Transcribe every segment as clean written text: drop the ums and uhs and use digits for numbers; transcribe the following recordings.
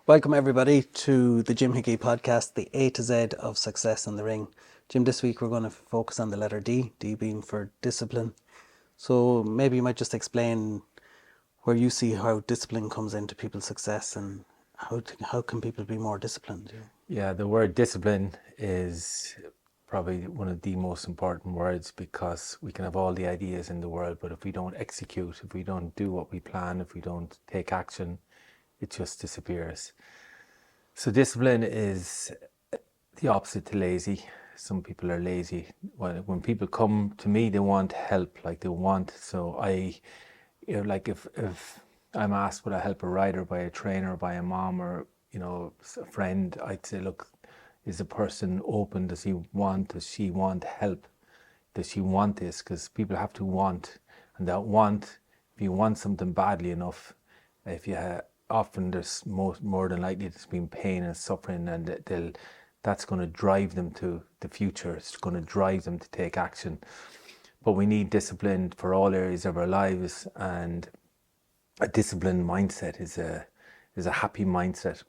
Welcome everybody to the Jim Hickey podcast, the A to Z of success in the ring. Jim, this week we're going to focus on the letter D, D being for discipline. So maybe you might just explain where you see how discipline comes into people's success and how can people be more disciplined? Yeah, the word discipline is probably one of the most important words because we can have all the ideas in the world, but if we don't execute, if we don't do what we plan, if we don't take action, it just disappears. So discipline is the opposite to lazy. Some people are lazy. When people come to me, they want help, like they want. So like if I'm asked would I help a rider by a trainer, by a mom, or a friend, I'd say, look, is the person open? Does she want help? Does she want this? Because people have to want, and that want, if you want something badly enough, if you often there's more than likely there's been pain and suffering, and that's going to drive them to the future. It's going to drive them to take action. But we need discipline for all areas of our lives, and a disciplined mindset is a happy mindset.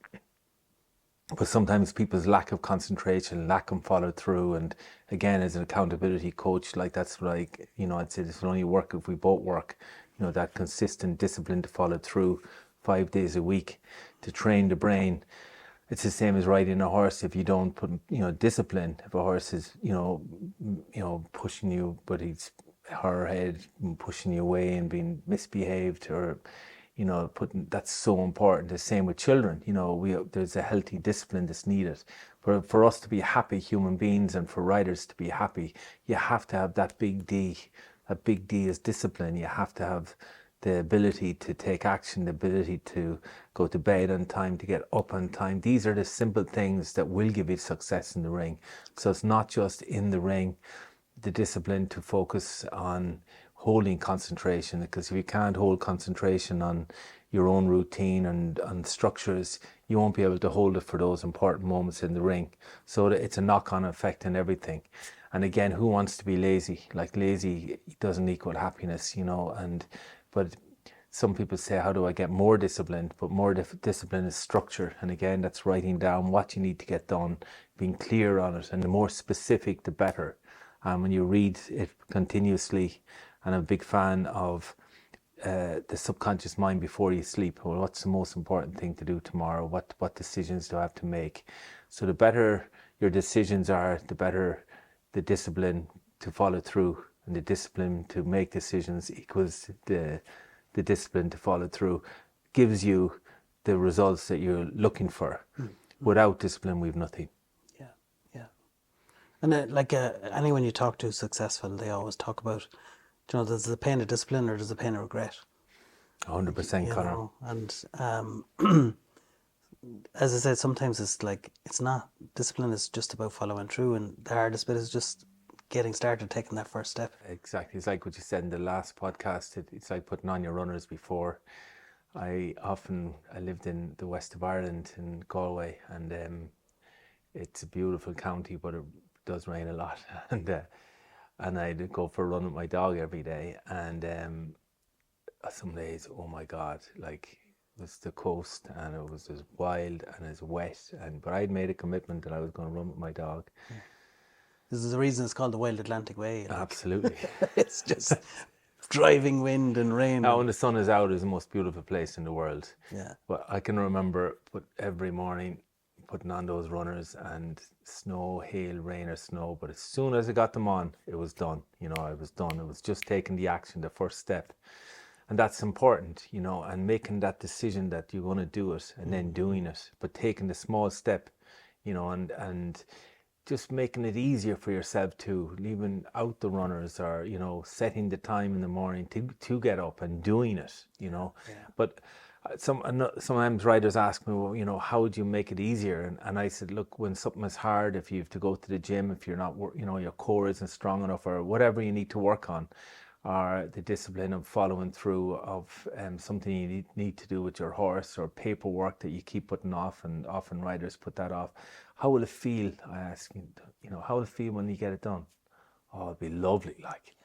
But sometimes people's lack of concentration, lack of follow through, and again, as an accountability coach, like that's what I'd say this will only work if we both work. That consistent discipline to follow through 5 days a week to train the brain. It's the same as riding a horse. If you don't put, discipline, if a horse is, pushing you, but her head pushing you away and being misbehaved, or that's so important. The same with children. There's a healthy discipline that's needed. For us to be happy human beings and for riders to be happy, you have to have that big D. That big D is discipline. You have to have the ability to take action, the ability to go to bed on time, to get up on time. These are the simple things that will give you success in the ring. So it's not just in the ring, the discipline to focus on holding concentration, because if you can't hold concentration on your own routine and on structures, you won't be able to hold it for those important moments in the ring. So it's a knock-on effect in everything. And again, who wants to be lazy? Like, lazy doesn't equal happiness, but some people say, how do I get more disciplined? But more discipline is structure. And again, that's writing down what you need to get done, being clear on it. And the more specific, the better. When you read it continuously, and I'm a big fan of the subconscious mind before you sleep. Well, what's the most important thing to do tomorrow? What decisions do I have to make? So the better your decisions are, the better the discipline to follow through, and the discipline to make decisions equals the discipline to follow through, gives you the results that you're looking for. Without discipline, we've nothing. Yeah. And anyone you talk to successful, they always talk about, there's the pain of discipline or there's the pain of regret. 100%, Conor. And as I said, sometimes it's not. Discipline is just about following through, and the hardest bit is just getting started, taking that first step. Exactly. It's like what you said in the last podcast. It's like putting on your runners before. I lived in the west of Ireland, in Galway, and it's a beautiful county, but it does rain a lot. And I'd go for a run with my dog every day, and some days, oh my God, like, it was the coast and it was as wild and as wet, but I'd made a commitment that I was going to run with my dog. Yeah. This is the reason it's called the Wild Atlantic Way. Absolutely. It's just driving wind and rain. Now, when the sun is out, it's the most beautiful place in the world. Yeah. But I can remember every morning putting on those runners, and snow, hail, rain or snow, but as soon as I got them on, it was done. I was done. It was just taking the action, the first step. And that's important, and making that decision that you're going to do it, and then doing it, but taking the small step, and just making it easier for yourself to, leaving out the runners, or setting the time in the morning to get up and doing it. Yeah. But sometimes riders ask me, well, how would you make it easier? And I said, look, when something is hard, if you have to go to the gym, if you're not, your core isn't strong enough, or whatever you need to work on, or the discipline of following through of something you need to do with your horse, or paperwork that you keep putting off, and often riders put that off. How will it feel? I ask, how will it feel when you get it done? Oh, it'll be lovely. Like,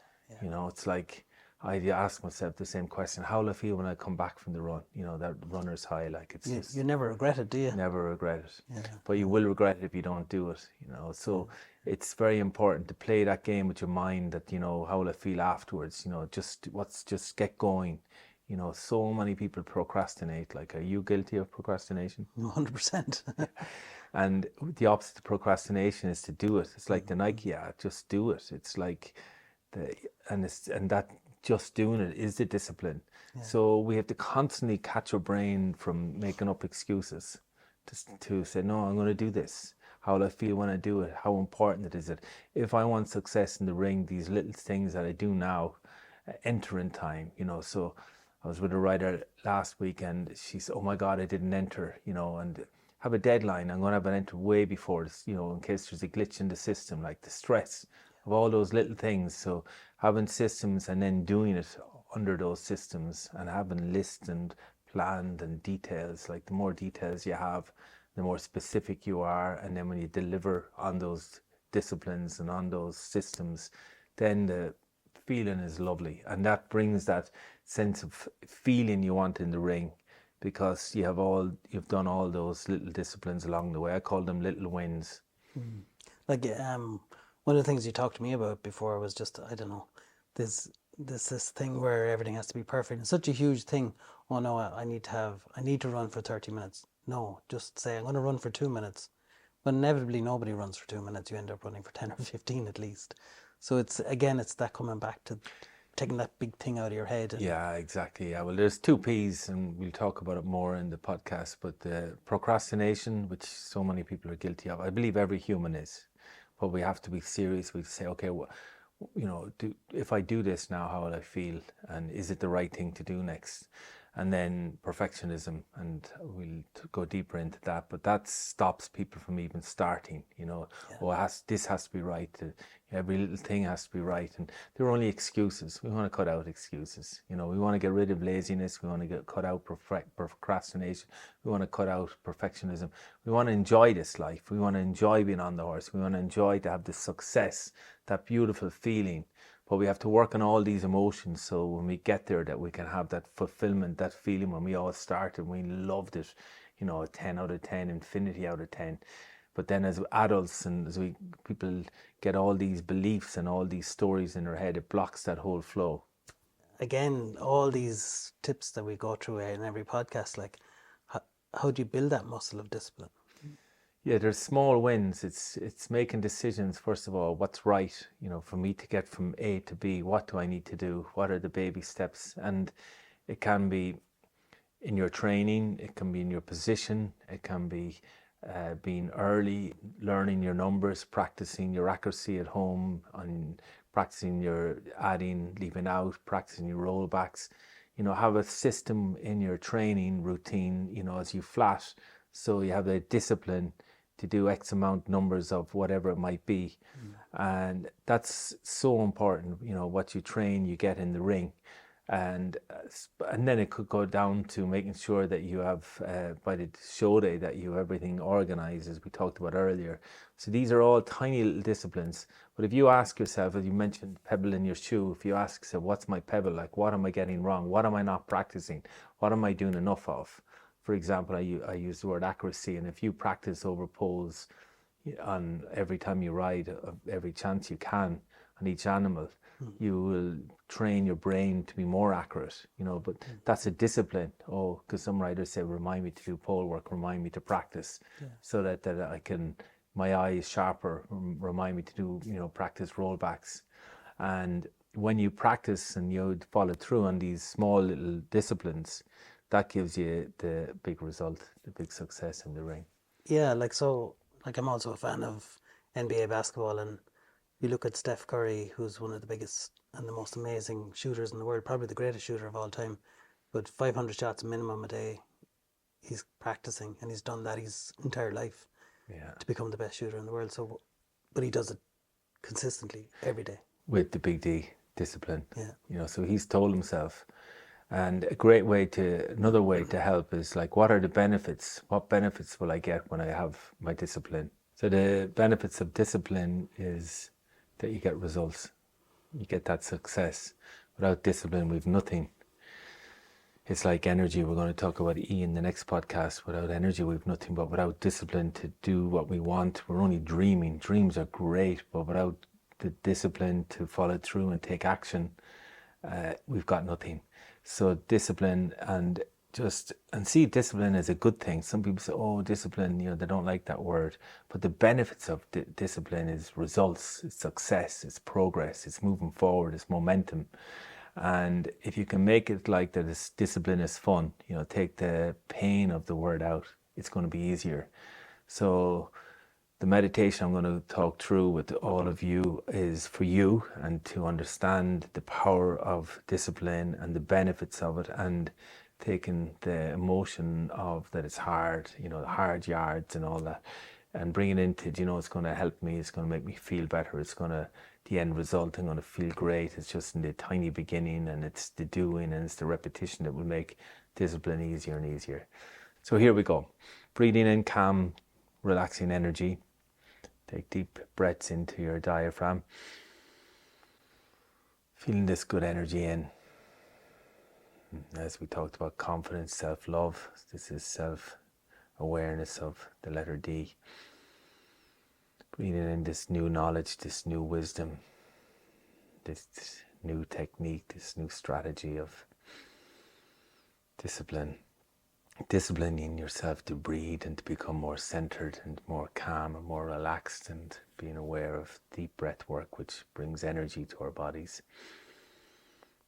it's like, I ask myself the same question: how will I feel when I come back from the run? You know, that runner's high. Like it's You just never regret it, do you? never regret it. Yeah, But you will regret it if you don't do it. You know, so it's very important to play that game with your mind. That, you know, how will I feel afterwards? You know, just get going. You know, so many people procrastinate. Like, are you guilty of procrastination? 100%. And the opposite of procrastination is to do it. It's like the Nike ad, just do it. It's like and that just doing it is the discipline. So we have to constantly catch our brain from making up excuses to say, no, I'm going to do this. How will I feel when I do it? How important is it? If I want success in the ring, these little things that I do now enter in time, you know. So I was with a writer last week and she said, oh my God, I didn't enter, you know, and have a deadline. I'm going to have an enter way before this, you know, in case there's a glitch in the system, like the stress of all those little things. So having systems and then doing it under those systems and having lists and planned and details, like the more details you have, the more specific you are. And then when you deliver on those disciplines and on those systems, then the feeling is lovely. And that brings that sense of feeling you want in the ring, because you've done all those little disciplines along the way. I call them little wins. Like, one of the things you talked to me about before was just, I don't know, this this thing where everything has to be perfect. It's such a huge thing. Oh no, I need to run for 30 minutes. No, just say I'm going to run for 2 minutes. But inevitably nobody runs for 2 minutes. You end up running for 10 or 15 at least. So it's that coming back to taking that big thing out of your head. Yeah, exactly. Yeah, well, there's two P's, and we'll talk about it more in the podcast. But the procrastination, which so many people are guilty of, I believe every human is. But we have to be serious. We say, okay, well, you know, if I do this now, how will I feel? And is it the right thing to do next? And then perfectionism, and we'll go deeper into that. But that stops people from even starting. You know, this has to be right. Every little thing has to be right, and they're only excuses. We want to cut out excuses. You know, we want to get rid of laziness. We want to cut out procrastination. We want to cut out perfectionism. We want to enjoy this life. We want to enjoy being on the horse. We want to enjoy to have the success, that beautiful feeling. But we have to work on all these emotions, so when we get there, that we can have that fulfillment, that feeling when we all started, we loved it, you know, a 10 out of 10, infinity out of 10. But then as adults and people get all these beliefs and all these stories in their head, it blocks that whole flow. Again, all these tips that we go through in every podcast, like how do you build that muscle of discipline? Yeah, there's small wins. It's making decisions. First of all, what's right, you know, for me to get from A to B. What do I need to do? What are the baby steps? And it can be in your training. It can be in your position. It can be being early, learning your numbers, practicing your accuracy at home, and practicing your adding, leaving out, practicing your rollbacks. You know, have a system in your training routine, you know, as you flat, so you have the discipline to do X amount numbers of whatever it might be. And that's so important, you know, what you train, you get in the ring. And then it could go down to making sure that you have, by the show day, that you have everything organized, as we talked about earlier. So these are all tiny little disciplines. But if you ask yourself, as you mentioned pebble in your shoe, if you ask yourself, what's my pebble? Like, what am I getting wrong? What am I not practicing? What am I doing enough of? For example, I use the word accuracy, and if you practice over poles on every time you ride, every chance you can on each animal, you will train your brain to be more accurate, you know. But that's a discipline. Oh, because some riders say, remind me to do pole work, remind me to practice, so that I can, my eye is sharper, remind me to do, you know, practice rollbacks. And when you practice and you follow through on these small little disciplines, that gives you the big result, the big success in the ring. Yeah, like I'm also a fan of NBA basketball, and you look at Steph Curry, who's one of the biggest and the most amazing shooters in the world, probably the greatest shooter of all time, but 500 shots minimum a day, he's practicing, and he's done that his entire life to become the best shooter in the world. So, but he does it consistently every day. With the big D, discipline. Yeah. You know, so he's told himself. And another way to help is like, what are the benefits? What benefits will I get when I have my discipline? So the benefits of discipline is that you get results. You get that success. Without discipline, we've nothing. It's like energy. We're going to talk about E in the next podcast. Without energy, we've nothing. But without discipline to do what we want, we're only dreaming. Dreams are great, but without the discipline to follow through and take action, we've got nothing. So discipline and see discipline as a good thing. Some people say, oh, discipline, they don't like that word. But the benefits of discipline is results, it's success, it's progress, it's moving forward, it's momentum. And if you can make it like that, this discipline is fun, take the pain of the word out, it's going to be easier. So the meditation I'm going to talk through with all of you is for you, and to understand the power of discipline and the benefits of it, and taking the emotion of that it's hard, the hard yards and all that, and bring it into, it's going to help me, it's going to make me feel better, it's going to, the end result, I'm going to feel great. It's just in the tiny beginning, and it's the doing and it's the repetition that will make discipline easier and easier. So here we go. Breathing in calm, relaxing energy. Take deep breaths into your diaphragm. Feeling this good energy in. As we talked about confidence, self-love, this is self-awareness of the letter D. Breathing in this new knowledge, this new wisdom, this new technique, this new strategy of discipline. Disciplining yourself to breathe and to become more centered and more calm and more relaxed, and being aware of deep breath work, which brings energy to our bodies.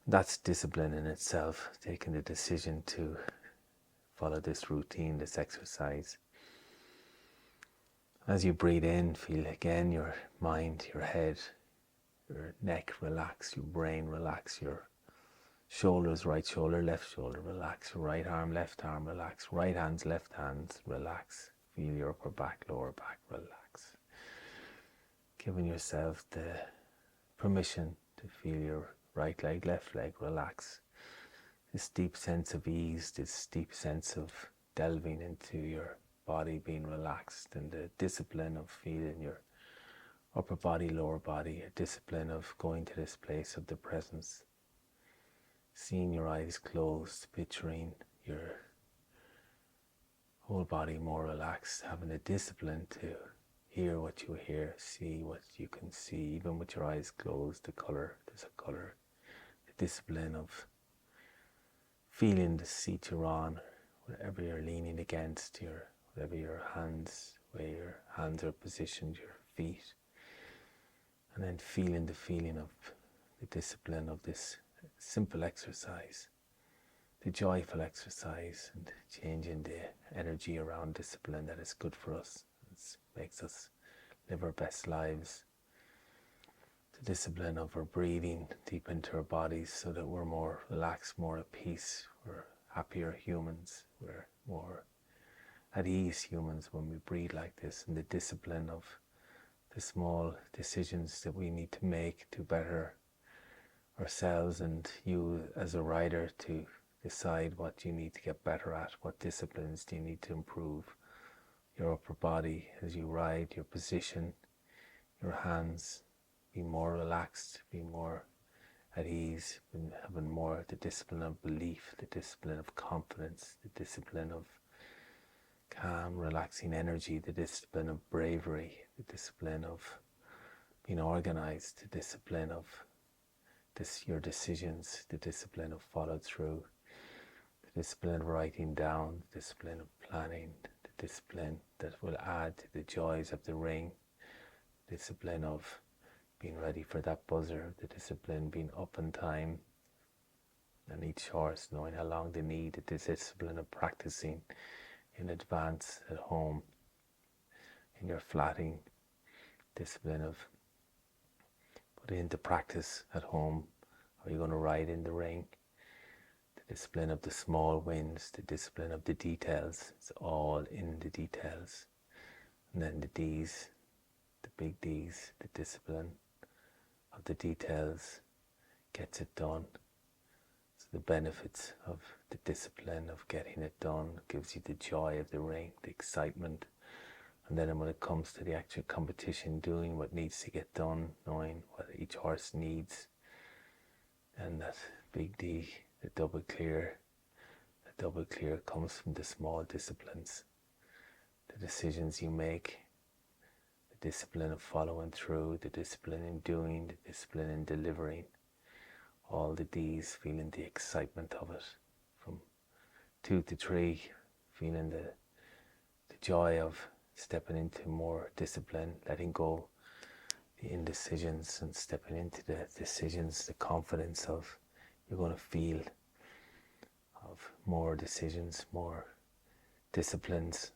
That's discipline in itself, taking the decision to follow this routine, this exercise. As you breathe in, feel again your mind, your head, your neck relax, your brain relax, your shoulders, right shoulder, left shoulder, relax. Your right arm, left arm, relax. Right hands, left hands, relax. Feel your upper back, lower back, relax. Giving yourself the permission to feel your right leg, left leg, relax. This deep sense of ease, this deep sense of delving into your body being relaxed, and the discipline of feeling your upper body, lower body, a discipline of going to this place of the presence. Seeing your eyes closed, picturing your whole body more relaxed, having the discipline to hear what you hear, see what you can see, even with your eyes closed, the color, there's a color. The discipline of feeling the seat you're on, whatever you're leaning against, whatever your hands, where your hands are positioned, your feet. And then feeling the feeling of the discipline of this simple exercise, the joyful exercise, and changing the energy around discipline that is good for us. It makes us live our best lives. The discipline of our breathing deep into our bodies so that we're more relaxed, more at peace, we're happier humans, we're more at ease humans when we breathe like this. And the discipline of the small decisions that we need to make to better ourselves, and you as a rider to decide what you need to get better at, what disciplines do you need to improve your upper body as you ride, your position, your hands, be more relaxed, be more at ease, having more the discipline of belief, the discipline of confidence, the discipline of calm, relaxing energy, the discipline of bravery, the discipline of being organized, the discipline of your decisions, the discipline of follow through, the discipline of writing down, the discipline of planning, the discipline that will add to the joys of the ring, the discipline of being ready for that buzzer, the discipline being up on time, and each horse knowing how long they need, the discipline of practicing in advance at home, in your flatting, discipline of putting into practice at home. Are you going to ride in the ring? The discipline of the small wins, the discipline of the details. It's all in the details. And then the D's, the big D's, the discipline of the details gets it done. So the benefits of the discipline of getting it done gives you the joy of the ring, the excitement. And then when it comes to the actual competition, doing what needs to get done, knowing what each horse needs, And that big D, the double clear, comes from the small disciplines, the decisions you make, the discipline of following through, the discipline in doing, the discipline in delivering. All the D's, feeling the excitement of it. From 2 to 3, feeling the joy of stepping into more discipline, letting go the indecisions and stepping into the decisions, the confidence of you're going to feel of more decisions, more disciplines,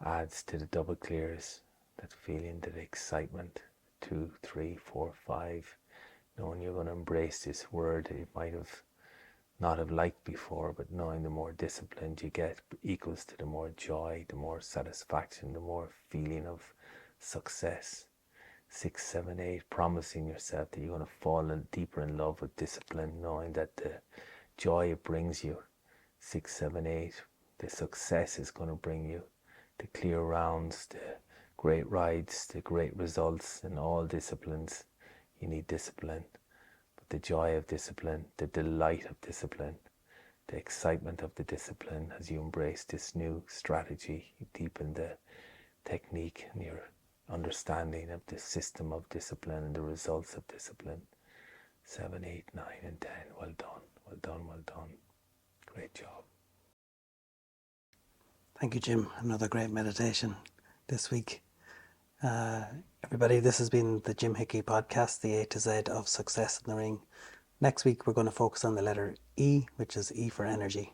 adds to the double clears, that feeling, that excitement. 2, 3, 4, 5, knowing you're going to embrace this word that you might have not have liked before, but knowing the more disciplined you get equals to the more joy, the more satisfaction, the more feeling of success. 6, 7, 8, promising yourself that you're going to fall deeper in love with discipline, knowing that the joy it brings you. 6, 7, 8, the success is going to bring you, the clear rounds, the great rides, the great results in all disciplines. You need discipline. The joy of discipline, the delight of discipline, the excitement of the discipline as you embrace this new strategy. You deepen the technique and your understanding of the system of discipline and the results of discipline. 7, 8, 9, and 10. Well done, well done, well done. Great job. Thank you, Jim. Another great meditation this week. Everybody, this has been the Jim Hickey podcast, the A to Z of success in the ring. Next week, we're going to focus on the letter E, which is E for energy.